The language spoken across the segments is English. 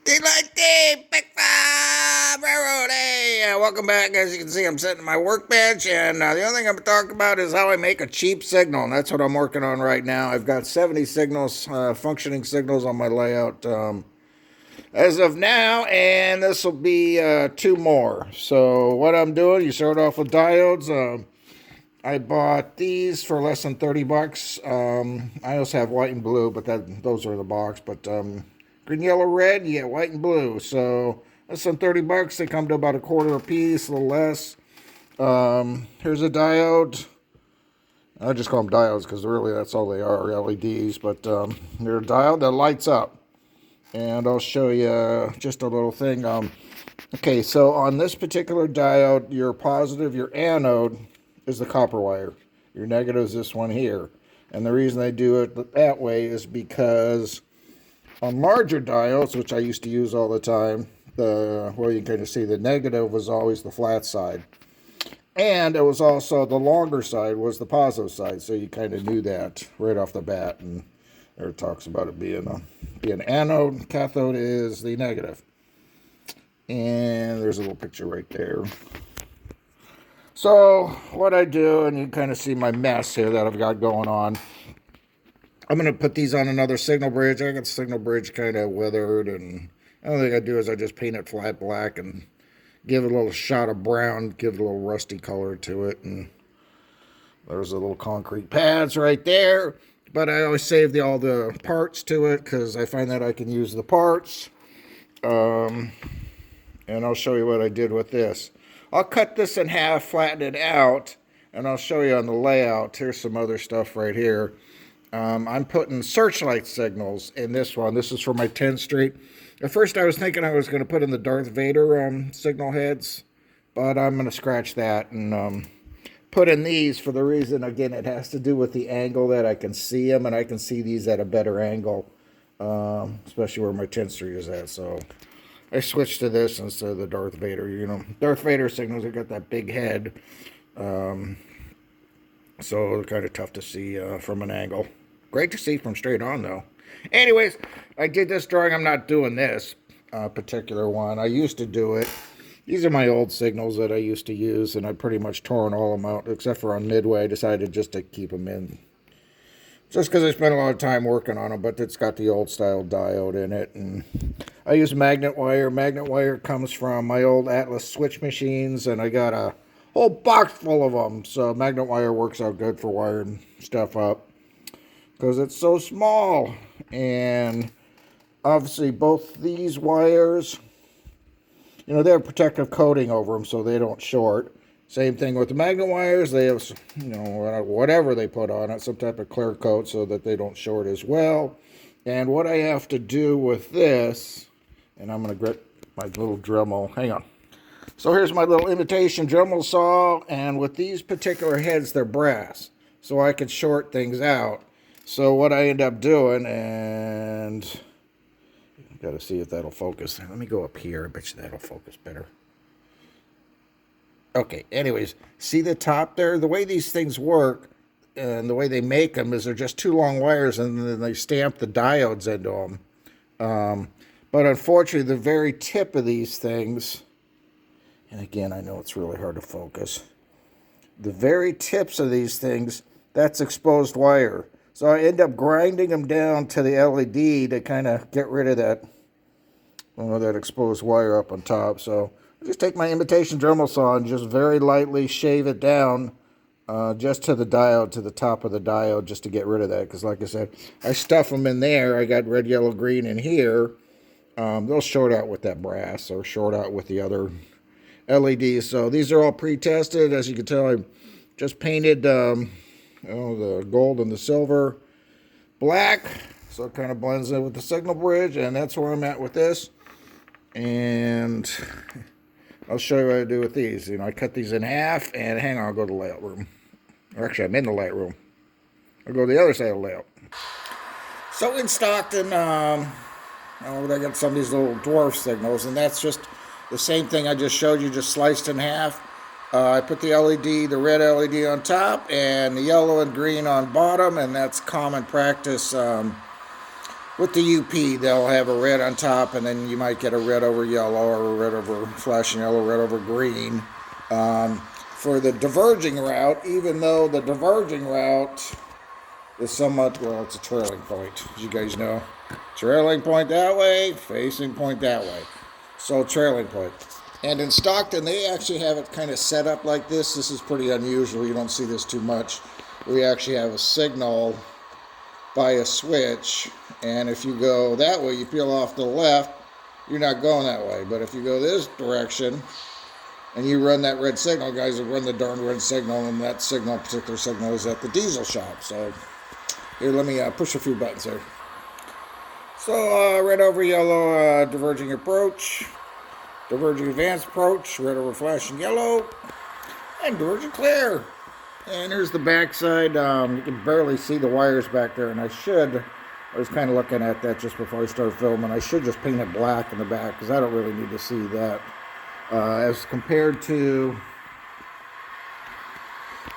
BAC V RR. Hey, welcome back. As you can see, I'm sitting at my workbench, and the only thing I'm talking about is how I make a cheap signal, and that's what I'm working on right now. I've got 70 signals, functioning signals on my layout as of now, and this will be 2 more. So what I'm doing, you start off with diodes. I bought these for less than 30 bucks. I also have white and blue, but those are the box. But green, yellow, red, you get white and blue. So less than 30 bucks. They come to about a quarter a piece, a little less. Here's a diode. I just call them diodes because really that's all they are, LEDs. But they're a diode that lights up. And I'll show you just a little thing. Okay, so on this particular diode, your positive, your anode, is the copper wire. Your negative is this one here. And the reason they do it that way is because on larger diodes, which I used to use all the time, well, you can kind of see the negative was always the flat side. And it was also the longer side was the positive side. So you kind of knew that right off the bat. And there it talks about it being anode, cathode is the negative. And there's a little picture right there. So what I do, and you kind of see my mess here that I've got going on. I'm going to put these on another signal bridge. I got the signal bridge kind of weathered, and the only thing I do is I just paint it flat black and give it a little shot of brown, give it a little rusty color to it. And there's the little concrete pads right there. But I always save all the parts to it because I find that I can use the parts. And I'll show you what I did with this. I'll cut this in half, flatten it out, and I'll show you on the layout. Here's some other stuff right here. I'm putting searchlight signals in this one. This is for my 10th Street. At first I was thinking I was going to put in the Darth Vader signal heads, but I'm going to scratch that and put in these for the reason, again, it has to do with the angle that I can see them, and I can see these at a better angle, especially where my 10th Street is at, so I switched to this instead of the Darth Vader. You know, Darth Vader signals, have got that big head. So they're kind of tough to see from an angle. Great to see from straight on, though. Anyways, I did this drawing. I'm not doing this particular one. I used to do it. These are my old signals that I used to use, and I pretty much torn all of them out, except for on Midway. I decided just to keep them in. Just because I spent a lot of time working on them, but it's got the old style diode in it. And I use magnet wire. Magnet wire comes from my old Atlas switch machines, and I got a whole box full of them. So magnet wire works out good for wiring stuff up because it's so small. And obviously both these wires, you know, they have protective coating over them so they don't short. Same thing with the magnet wires. They have, you know, whatever they put on it, some type of clear coat so that they don't short as well. And what I have to do with this, and I'm going to grip my little Dremel. Hang on. So here's my little imitation Dremel saw, and with these particular heads, they're brass, so I could short things out. So what I end up doing, and got to see if that'll focus. Let me go up here. I bet you that'll focus better. Okay, anyways, see the top there? The way these things work and the way they make them is they're just 2 long wires, and then they stamp the diodes into them. But unfortunately, the very tip of these things, and again, I know it's really hard to focus, the very tips of these things, that's exposed wire. So I end up grinding them down to the LED to kind of get rid of that, that exposed wire up on top. So just take my imitation Dremel saw and just very lightly shave it down just to the diode, to the top of the diode, just to get rid of that. Because like I said, I stuff them in there. I got red, yellow, green in here. They'll short out with that brass or short out with the other LEDs. So these are all pre-tested. As you can tell, I just painted the gold and the silver black. So it kind of blends in with the signal bridge. And that's where I'm at with this. And I'll show you what I do with these. You know, I cut these in half, and hang on, I'll go to the layout room. Or actually, I'm in the layout room. I'll go to the other side of the layout. So in Stockton, I got some of these little dwarf signals, and that's just the same thing I just showed you, just sliced in half. I put the LED, the red LED on top, and the yellow and green on bottom, and that's common practice with with the UP, they'll have a red on top, and then you might get a red over yellow, or a red over flashing yellow, red over green. For the diverging route, even though the diverging route is somewhat, well, it's a trailing point, as you guys know. Trailing point that way, facing point that way. So trailing point. And in Stockton, they actually have it kind of set up like this. This is pretty unusual. You don't see this too much. We actually have a signal by a switch, and if you go that way, you peel off to the left, you're not going that way. But if you go this direction and you run that red signal, guys will run the darn red signal, and that signal, particular signal, is at the diesel shop. So here, let me push a few buttons here. So red over yellow, diverging approach, diverging advanced approach, red over flashing yellow, and diverging clear. And here's the back side. You can barely see the wires back there, and I was kind of looking at that just before I started filming. I should just paint it black in the back, because I don't really need to see that. As compared to,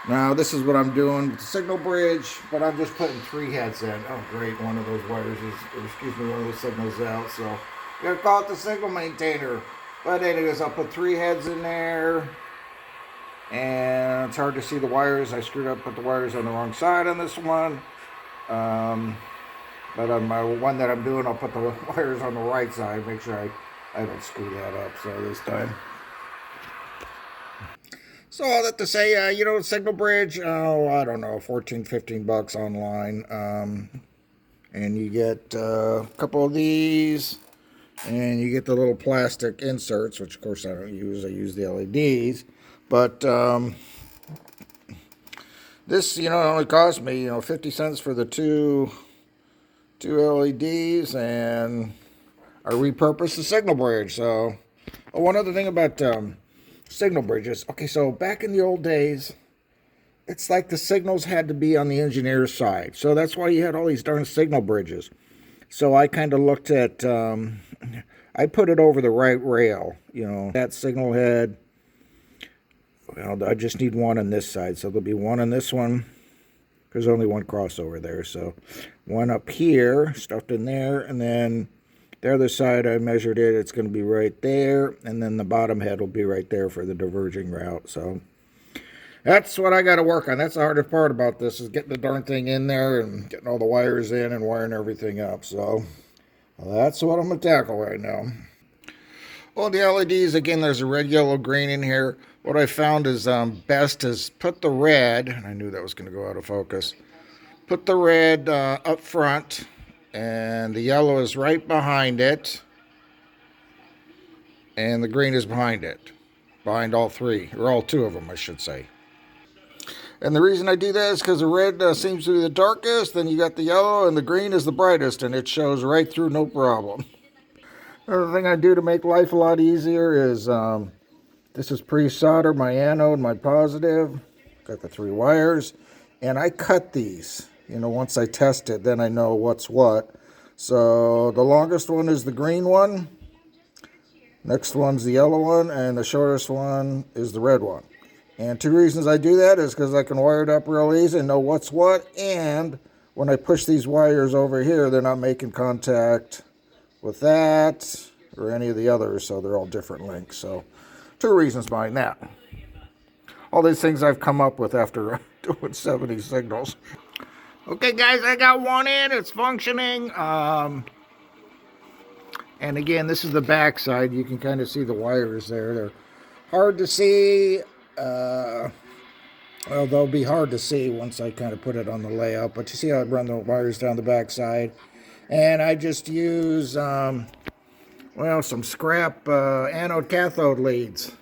now this is what I'm doing with the signal bridge, but I'm just putting 3 heads in. Oh great, one of those wires is, one of those signals out, so I'm going to call it the signal maintainer. But anyways, I'll put 3 heads in there. And it's hard to see the wires. I screwed up, put the wires on the wrong side on this one. But on my one that I'm doing, I'll put the wires on the right side. Make sure I don't screw that up. So this time. So all that to say, you know, signal bridge, oh, I don't know, 14, 15 bucks online. And you get a couple of these. And you get the little plastic inserts, which of course I don't use. I use the LEDs. But this, you know, only cost me, you know, 50 cents for the two LEDs, and I repurposed the signal bridge. So, oh, one other thing about signal bridges. Okay, so back in the old days, it's like the signals had to be on the engineer's side. So that's why you had all these darn signal bridges. So I kind of looked at, I put it over the right rail, you know, that signal head. Well, I just need one on this side, so there'll be one on this one. There's only one crossover there, so one up here, stuffed in there, and then the other side I measured it, it's going to be right there, and then the bottom head will be right there for the diverging route. So that's what I got to work on. That's the hardest part about this, is getting the darn thing in there and getting all the wires in and wiring everything up. So well, that's what I'm going to tackle right now. Well, the LEDs, again, there's a red, yellow, green in here. What I found is best is put the red, and I knew that was going to go out of focus, put the red up front, and the yellow is right behind it, and the green is behind it, behind all 3, or all 2 of them, I should say. And the reason I do that is because the red seems to be the darkest, then you got the yellow, and the green is the brightest, and it shows right through, no problem. Another thing I do to make life a lot easier is, this is pre-solder, my anode, my positive. Got the 3 wires. And I cut these. You know, once I test it, then I know what's what. So the longest one is the green one. Next one's the yellow one. And the shortest one is the red one. And 2 reasons I do that is because I can wire it up real easy and know what's what. And when I push these wires over here, they're not making contact with that or any of the others. So they're all different lengths. So 2 reasons behind that. All these things I've come up with after doing 70 signals. Okay, guys, I got one in. It's functioning. And again, this is the back side. You can kind of see the wires there. They're hard to see. Well, they'll be hard to see once I kind of put it on the layout. But you see how I run the wires down the back side. And I just use well, some scrap anode cathode leads,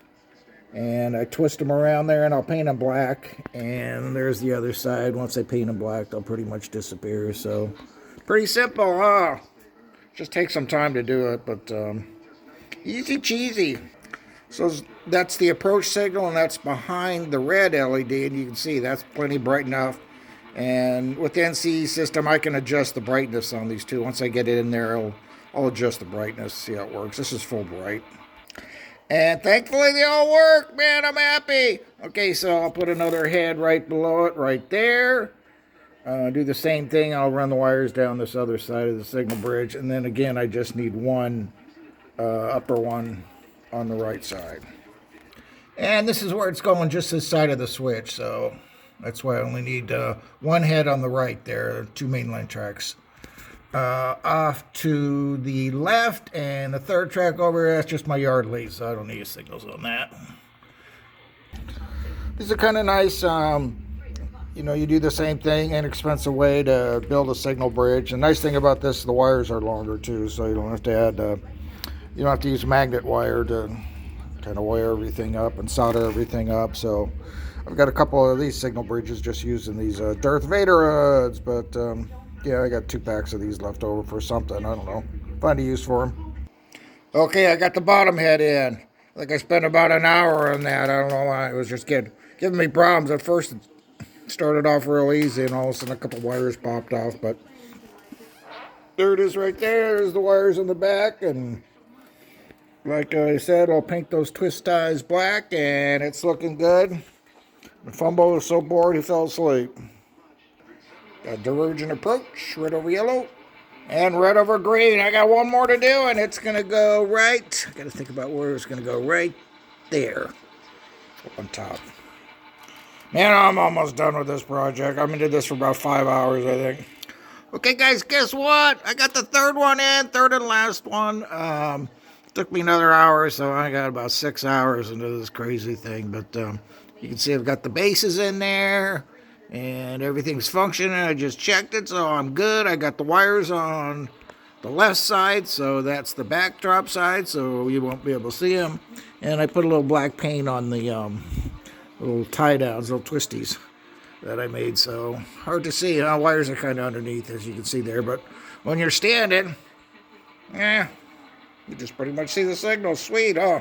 and I twist them around there, and I'll paint them black. And there's the other side. Once I paint them black, they'll pretty much disappear. So pretty simple, huh? Just take some time to do it, but easy cheesy. So that's the approach signal, and that's behind the red LED, and you can see that's plenty bright enough. And with the NCE system, I can adjust the brightness on these 2. Once I get it in there, I'll adjust the brightness, see how it works. This is full bright. And thankfully they all work, man, I'm happy. Okay, so I'll put another head right below it, right there. Do the same thing. I'll run the wires down this other side of the signal bridge, and then again I just need one upper one on the right side. And this is where it's going, just this side of the switch, so that's why I only need one head on the right there, 2 mainline tracks. Off to the left, and the third track over here, that's just my yard lead, so I don't need signals on that. These are kind of nice. You know, you do the same thing, inexpensive way to build a signal bridge. The nice thing about this, the wires are longer too, so you don't have to add, you don't have to use magnet wire to kind of wire everything up and solder everything up. So I've got a couple of these signal bridges just using these Darth Vader rods, but yeah, I got 2 packs of these left over for something. I don't know. Find a use for them. Okay, I got the bottom head in. I think I spent about an hour on that. I don't know why. It was just giving me problems. At first, it started off real easy, and all of a sudden, a couple wires popped off. But there it is right there. There's the wires in the back. And like I said, I'll paint those twist ties black, and it's looking good. The Fumbo was so bored, he fell asleep. Got divergent approach, red over yellow, and red over green. I got one more to do, and it's going to go right. I got to think about where it's going to go, right there, up on top. Man, I'm almost done with this project. I'm going to do this for about 5 hours, I think. Okay, guys, guess what? I got the third one in, third and last one. Took me another hour, so I got about 6 hours into this crazy thing. But you can see I've got the bases in there. And everything's functioning. I just checked it, so I'm good. I got the wires on the left side, so that's the backdrop side, so you won't be able to see them. And I put a little black paint on the little tie downs, little twisties that I made. So hard to see. Wires are kind of underneath, as you can see there. But when you're standing, you just pretty much see the signal. Sweet, huh?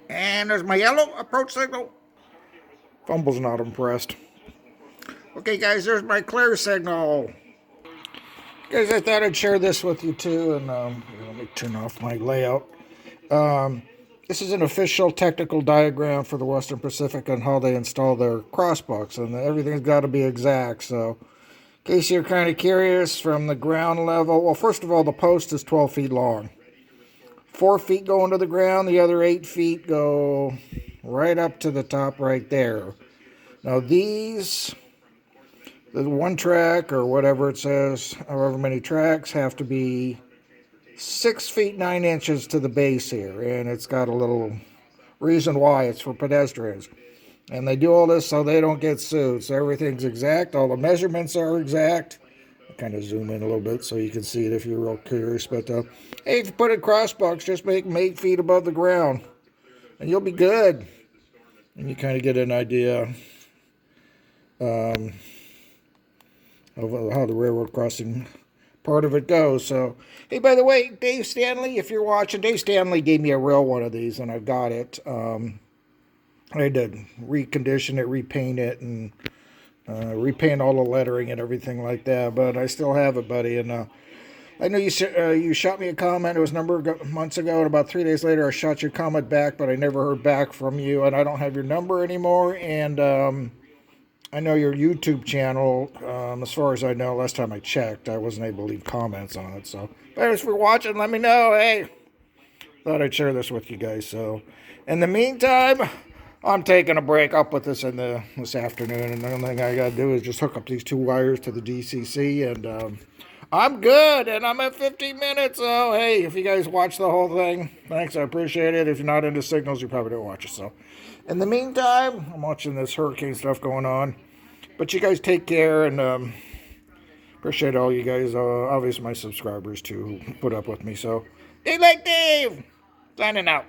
And there's my yellow approach signal. Fumble's not impressed. Okay, guys, there's my clear signal. Guys, I thought I'd share this with you, too. And let me turn off my layout. This is an official technical diagram for the Western Pacific on how they install their crossbucks. And everything's got to be exact. So, in case you're kind of curious, from the ground level, well, first of all, the post is 12 feet long. 4 feet go into the ground. The other 8 feet go right up to the top right there. Now, these... the 1 track, or whatever it says, however many tracks, have to be 6 feet 9 inches to the base here. And it's got a little reason why. It's for pedestrians. And they do all this so they don't get sued. So everything's exact. All the measurements are exact. I'll kind of zoom in a little bit so you can see it if you're real curious. But hey, if you put in crossbucks, just make them 8 feet above the ground. And you'll be good. And you kind of get an idea of how the railroad crossing part of it goes. So, hey, by the way, Dave Stanley, if you're watching, Dave Stanley gave me a real one of these, and I've got it. I had to recondition it, repaint it, and repaint all the lettering and everything like that, but I still have it, buddy. And I know you shot me a comment. It was a number of months ago, and about 3 days later, I shot your comment back, but I never heard back from you, and I don't have your number anymore. And I know your YouTube channel, as far as I know, last time I checked, I wasn't able to leave comments on it. So, thanks for watching. Let me know. Hey, thought I'd share this with you guys. So, in the meantime, I'm taking a break. I'll put this in this afternoon, and the only thing I got to do is just hook up these 2 wires to the DCC, and I'm good, and I'm at 15 minutes. So, hey, if you guys watch the whole thing, thanks. I appreciate it. If you're not into signals, you probably don't watch it. So, in the meantime, I'm watching this hurricane stuff going on. But you guys take care, and appreciate all you guys, obviously my subscribers too, who put up with me. So, Dave like Dave, signing out.